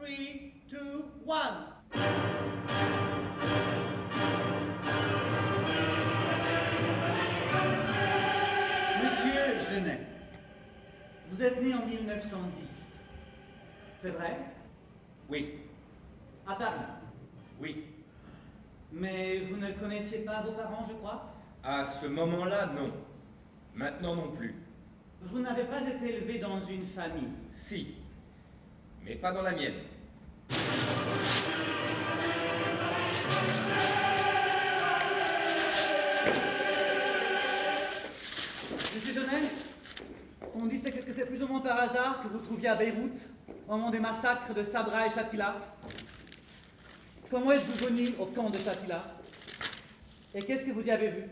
2, 1. Monsieur Genet, vous êtes né en 1910. C'est vrai? Oui, À Paris. oui. Mais vous ne connaissiez pas vos parents, je crois? À ce moment-là, non. Maintenant non plus. Vous n'avez pas été élevé dans une famille. Si, mais pas dans la mienne. Monsieur Genet, on dit que c'est plus ou moins par hasard que vous trouviez à Beyrouth, au moment des massacres de Sabra et Shatila. Comment êtes-vous venu au camp de Shatila? Et qu'est-ce que vous y avez vu?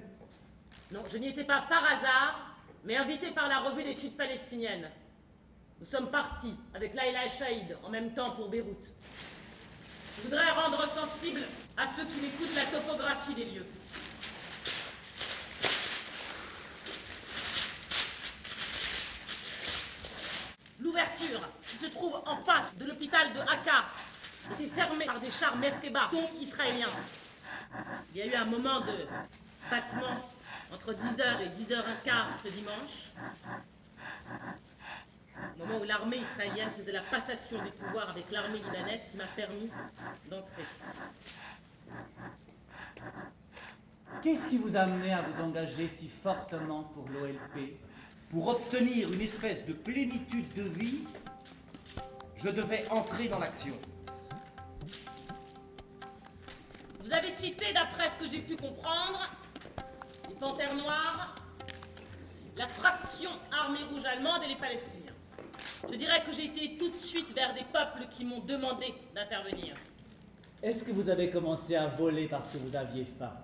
Non, je n'y étais pas par hasard, mais invité par la revue d'études palestiniennes. Nous sommes partis avec Laïla et Shahid en même temps pour Beyrouth. Je voudrais rendre sensible à ceux qui m'écoutent la topographie des lieux. L'ouverture, qui se trouve en face de l'hôpital de Akka, était fermée par des chars Merkeba, donc israéliens. Il y a eu un moment de battement entre 10h et 10h15 ce dimanche, au moment où l'armée israélienne faisait la passation des pouvoirs avec l'armée libanaise qui m'a permis d'entrer. Qu'est-ce qui vous a amené à vous engager si fortement pour l'OLP? Pour obtenir une espèce de plénitude de vie, je devais entrer dans l'action. Vous avez cité, d'après ce que j'ai pu comprendre, les Panthères Noires, la fraction armée rouge allemande et les Palestiniens. Je dirais que j'ai été tout de suite vers des peuples qui m'ont demandé d'intervenir. Est-ce que vous avez commencé à voler parce que vous aviez faim?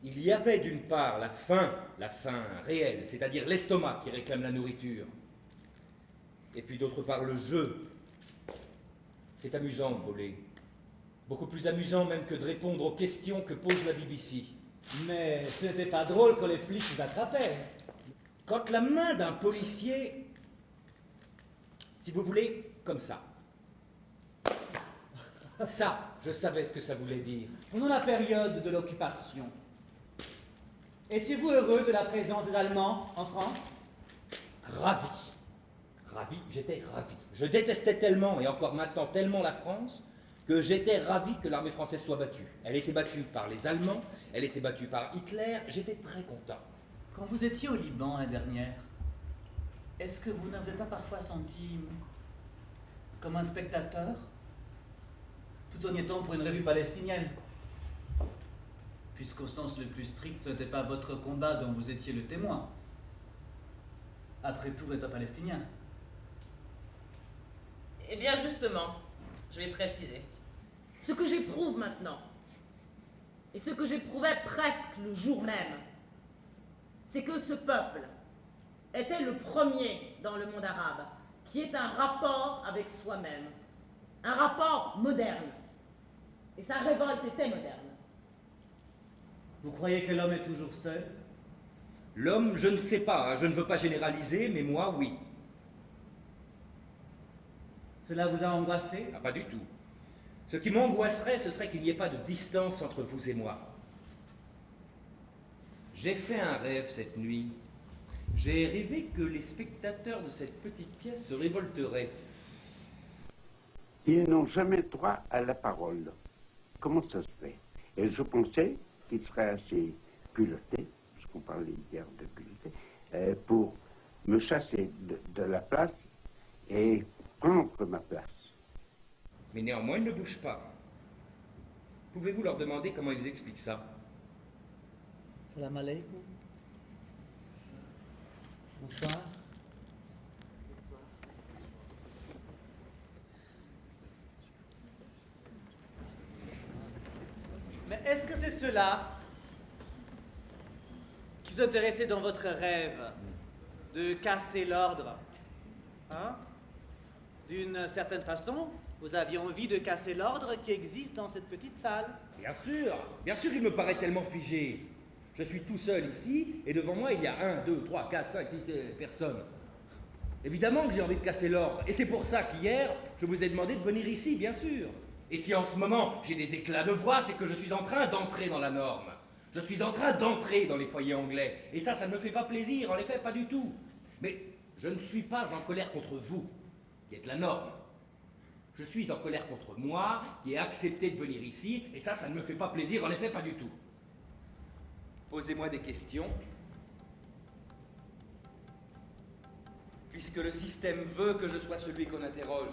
Il y avait d'une part la faim réelle, c'est-à-dire l'estomac qui réclame la nourriture. Et puis d'autre part le jeu. C'est amusant de voler. Beaucoup plus amusant même que de répondre aux questions que pose la BBC. Mais ce n'était pas drôle quand les flics vous attrapaient. Quand la main d'un policier, si vous voulez, comme ça. Ça, je savais ce que ça voulait dire. Pendant la période de l'occupation, étiez-vous heureux de la présence des Allemands en France? Ravi. Ravi, j'étais ravi. Je détestais tellement, et encore maintenant tellement la France, que j'étais ravi que l'armée française soit battue. Elle était battue par les Allemands, elle était battue par Hitler, j'étais très content. Quand vous étiez au Liban la dernière, est-ce que vous ne vous êtes pas parfois senti comme un spectateur, tout en y étant pour une revue palestinienne? Puisqu'au sens le plus strict, ce n'était pas votre combat dont vous étiez le témoin. Après tout, vous n'êtes pas palestinien. Eh bien justement, je vais préciser. Ce que j'éprouve maintenant, et ce que j'éprouvais presque le jour même, c'est que ce peuple était le premier dans le monde arabe qui ait un rapport avec soi-même, un rapport moderne. Et sa révolte était moderne. Vous croyez que l'homme est toujours seul? L'homme, je ne sais pas, je ne veux pas généraliser, mais moi, oui. Cela vous a angoissé? Ah, pas du tout. Ce qui m'angoisserait, ce serait qu'il n'y ait pas de distance entre vous et moi. J'ai fait un rêve cette nuit. J'ai rêvé que les spectateurs de cette petite pièce se révolteraient. Ils n'ont jamais droit à la parole. Comment ça se fait? Et je pensais qu'il serait assez culotté, parce qu'on parlait hier de culotté, pour me chasser de la place et prendre ma place. Mais néanmoins, ils ne bougent pas. Pouvez-vous leur demander comment ils expliquent ça? Salam alaikum. Bonsoir. Mais est-ce que c'est cela qui vous intéressait dans votre rêve de casser l'ordre? Hein? D'une certaine façon, vous aviez envie de casser l'ordre qui existe dans cette petite salle. Bien sûr, il me paraît tellement figé. Je suis tout seul ici, et devant moi, il y a 1, 2, 3, 4, 5, 6 personnes. Évidemment que j'ai envie de casser l'ordre, et c'est pour ça qu'hier, je vous ai demandé de venir ici, bien sûr. Et si en ce moment j'ai des éclats de voix, c'est que je suis en train d'entrer dans la norme. Je suis en train d'entrer dans les foyers anglais. Et ça ne me fait pas plaisir, en effet, pas du tout. Mais je ne suis pas en colère contre vous, qui êtes la norme. Je suis en colère contre moi, qui ai accepté de venir ici, et ça ne me fait pas plaisir, en effet, pas du tout. Posez-moi des questions. Puisque le système veut que je sois celui qu'on interroge.